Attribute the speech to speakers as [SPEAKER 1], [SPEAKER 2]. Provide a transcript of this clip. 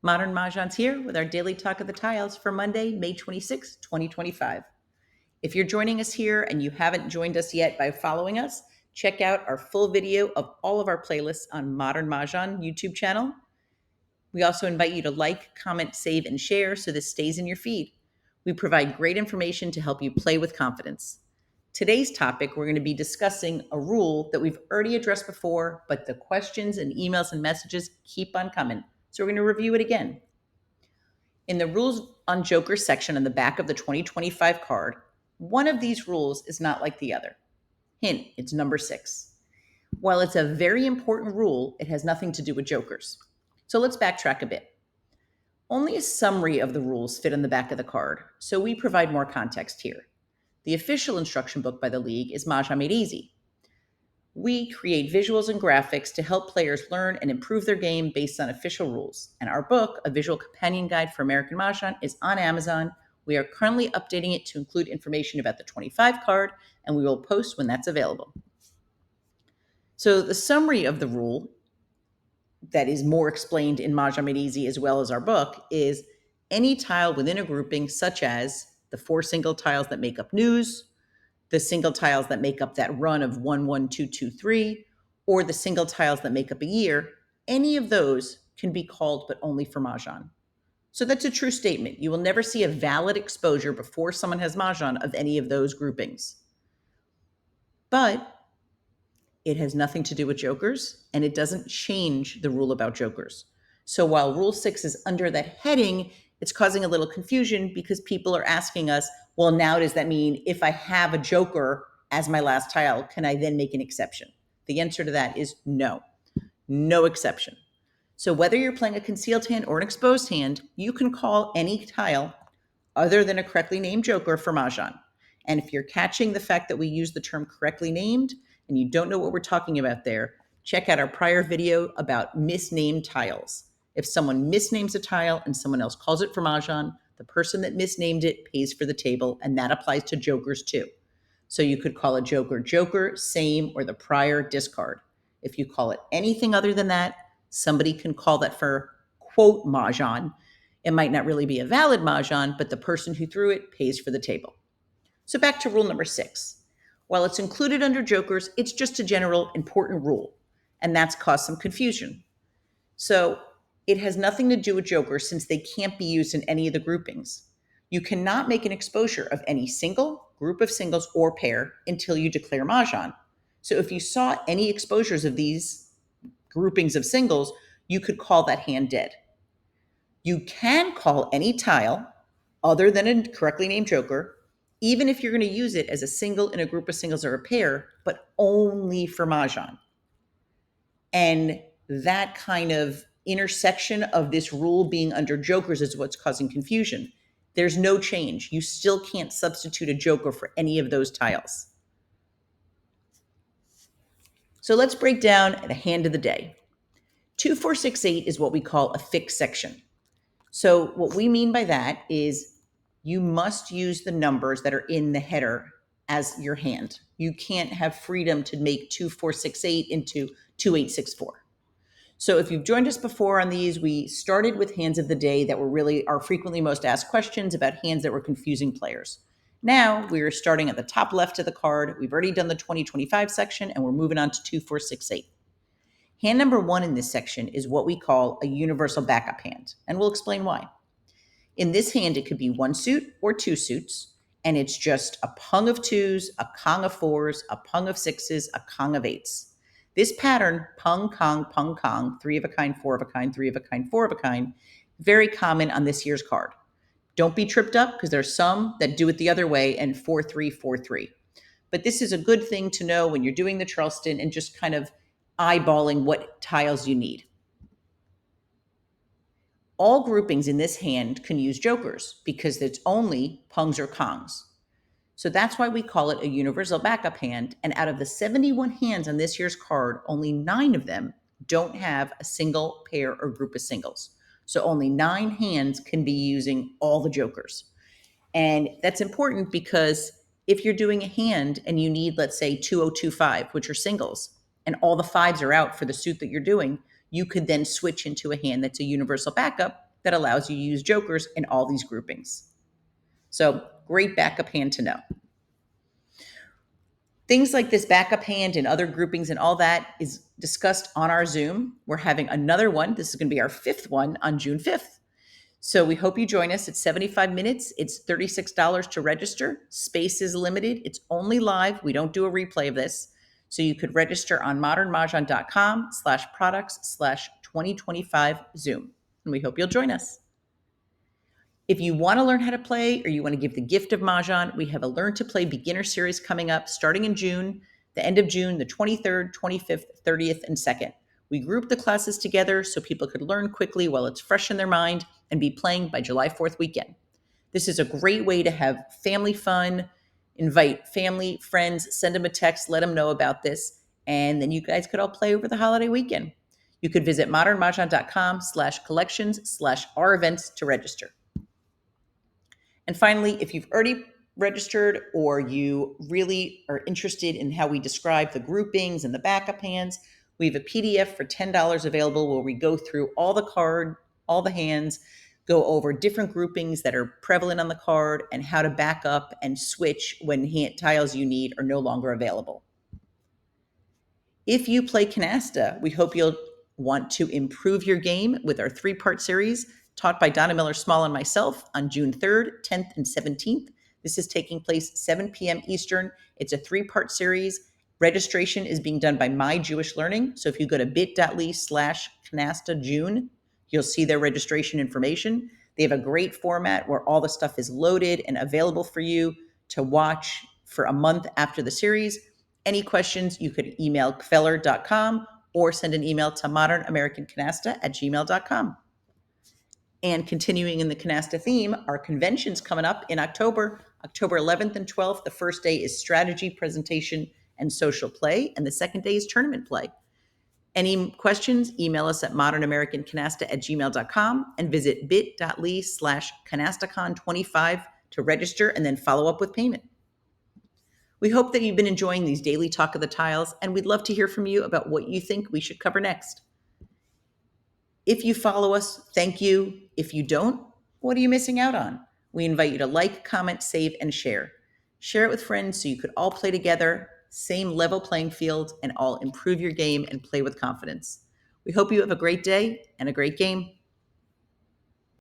[SPEAKER 1] Modern Mahjong's here with our daily talk of the tiles for Monday, May 26, 2025. If you're joining us here and you haven't joined us yet by following us, check out our full video of all of our playlists on Modern Mahjong YouTube channel. We also invite you to like, comment, save, and share so this stays in your feed. We provide great information to help you play with confidence. Today's topic, we're going to be discussing a rule that we've already addressed before, but the questions and emails and messages keep on coming. So we're going to review it again. In the Rules on Jokers section on the back of the 2025 card, one of these rules is not like the other. Hint, it's number 6. While it's a very important rule, it has nothing to do with jokers. So let's backtrack a bit. Only a summary of the rules fit on the back of the card, so we provide more context here. The official instruction book by the league is Mahjong Made Easy. We create visuals and graphics to help players learn and improve their game based on official rules. And our book, A Visual Companion Guide for American Mahjong, is on Amazon. We are currently updating it to include information about the 25 card, and we will post when that's available. So the summary of the rule that is more explained in Mahjong Made Easy as well as our book is any tile within a grouping, such as the 4 single tiles that make up news, the single tiles that make up that run of 1, 1, 2, 2, 3, or the single tiles that make up a year, any of those can be called, but only for Mahjong. So that's a true statement. You will never see a valid exposure before someone has Mahjong of any of those groupings. But it has nothing to do with jokers, and it doesn't change the rule about jokers. So while Rule 6 is under that heading, it's causing a little confusion because people are asking us, well, now does that mean if I have a joker as my last tile, can I then make an exception? The answer to that is no, no exception. So whether you're playing a concealed hand or an exposed hand, you can call any tile other than a correctly named joker for Mahjong. And if you're catching the fact that we use the term correctly named and you don't know what we're talking about there, check out our prior video about misnamed tiles. If someone misnames a tile and someone else calls it for Mahjong, the person that misnamed it pays for the table, and that applies to jokers too. So you could call a joker joker, same, or the prior discard. If you call it anything other than that, somebody can call that for quote Mahjong. It might not really be a valid Mahjong, but the person who threw it pays for the table. So back to rule number 6. While it's included under jokers, it's just a general important rule, and that's caused some confusion. So it has nothing to do with jokers since they can't be used in any of the groupings. You cannot make an exposure of any single, group of singles, or pair until you declare Mahjong. So if you saw any exposures of these groupings of singles, you could call that hand dead. You can call any tile other than a correctly named joker, even if you're going to use it as a single in a group of singles or a pair, but only for Mahjong. And that kind of intersection of this rule being under jokers is what's causing confusion. There's no change. You still can't substitute a joker for any of those tiles. So let's break down the hand of the day. 2, 4, 6, 8 is what we call a fixed section. So what we mean by that is you must use the numbers that are in the header as your hand. You can't have freedom to make 2, 4, 6, 8 into 2, 8, 6, 4. So if you've joined us before on these, we started with hands of the day that were really our frequently most asked questions about hands that were confusing players. Now we're starting at the top left of the card. We've already done the 2025 section, and we're moving on to 2, 4, 6, 8. Hand number 1 in this section is what we call a universal backup hand, and we'll explain why. In this hand, it could be 1 suit or 2 suits, and it's just a pung of 2s, a kong of 4s, a pung of 6s, a kong of 8s. This pattern, pung, kong, 3 of a kind, 4 of a kind, 3 of a kind, 4 of a kind, very common on this year's card. Don't be tripped up because there's some that do it the other way and 4, 3, 4, 3. But this is a good thing to know when you're doing the Charleston and just kind of eyeballing what tiles you need. All groupings in this hand can use jokers because it's only pungs or kongs. So that's why we call it a universal backup hand. And out of the 71 hands on this year's card, only 9 of them don't have a single pair or group of singles. So only 9 hands can be using all the jokers. And that's important because if you're doing a hand and you need, let's say, 2025, which are singles, and all the 5s are out for the suit that you're doing, you could then switch into a hand that's a universal backup that allows you to use jokers in all these groupings. So great backup hand to know. Things like this backup hand and other groupings and all that is discussed on our Zoom. We're having another one. This is going to be our 5th one on June 5th. So we hope you join us. It's 75 minutes. It's $36 to register. Space is limited. It's only live. We don't do a replay of this. So you could register on modernmahjong.com/products/2025 Zoom. And we hope you'll join us. If you want to learn how to play or you want to give the gift of Mahjong, we have a Learn to Play beginner series coming up starting in June, the end of June, the 23rd, 25th, 30th, and 2nd. We grouped the classes together so people could learn quickly while it's fresh in their mind and be playing by July 4th weekend. This is a great way to have family fun, invite family, friends, send them a text, let them know about this, and then you guys could all play over the holiday weekend. You could visit modernmahjong.com/collections/our events to register. And finally, if you've already registered or you really are interested in how we describe the groupings and the backup hands, we have a PDF for $10 available where we go through all the hands, go over different groupings that are prevalent on the card and how to back up and switch when tiles you need are no longer available. If you play Canasta, we hope you'll want to improve your game with our 3-part series taught by Donna Miller-Small and myself on June 3rd, 10th, and 17th. This is taking place 7 p.m. Eastern. It's a 3-part series. Registration is being done by My Jewish Learning. So if you go to bit.ly/Canasta June, you'll see their registration information. They have a great format where all the stuff is loaded and available for you to watch for a month after the series. Any questions, you could email kveller.com or send an email to modernamericancanasta@gmail.com. And continuing in the Canasta theme, our convention's coming up in October 11th and 12th. The first day is strategy, presentation, and social play, and the second day is tournament play. Any questions, email us at modernamericancanasta@gmail.com and visit bit.ly/canastacon25 to register and then follow up with payment. We hope that you've been enjoying these daily Talk of the Tiles, and we'd love to hear from you about what you think we should cover next. If you follow us, thank you. If you don't, what are you missing out on? We invite you to like, comment, save, and share. Share it with friends so you could all play together, same level playing field, and all improve your game and play with confidence. We hope you have a great day and a great game.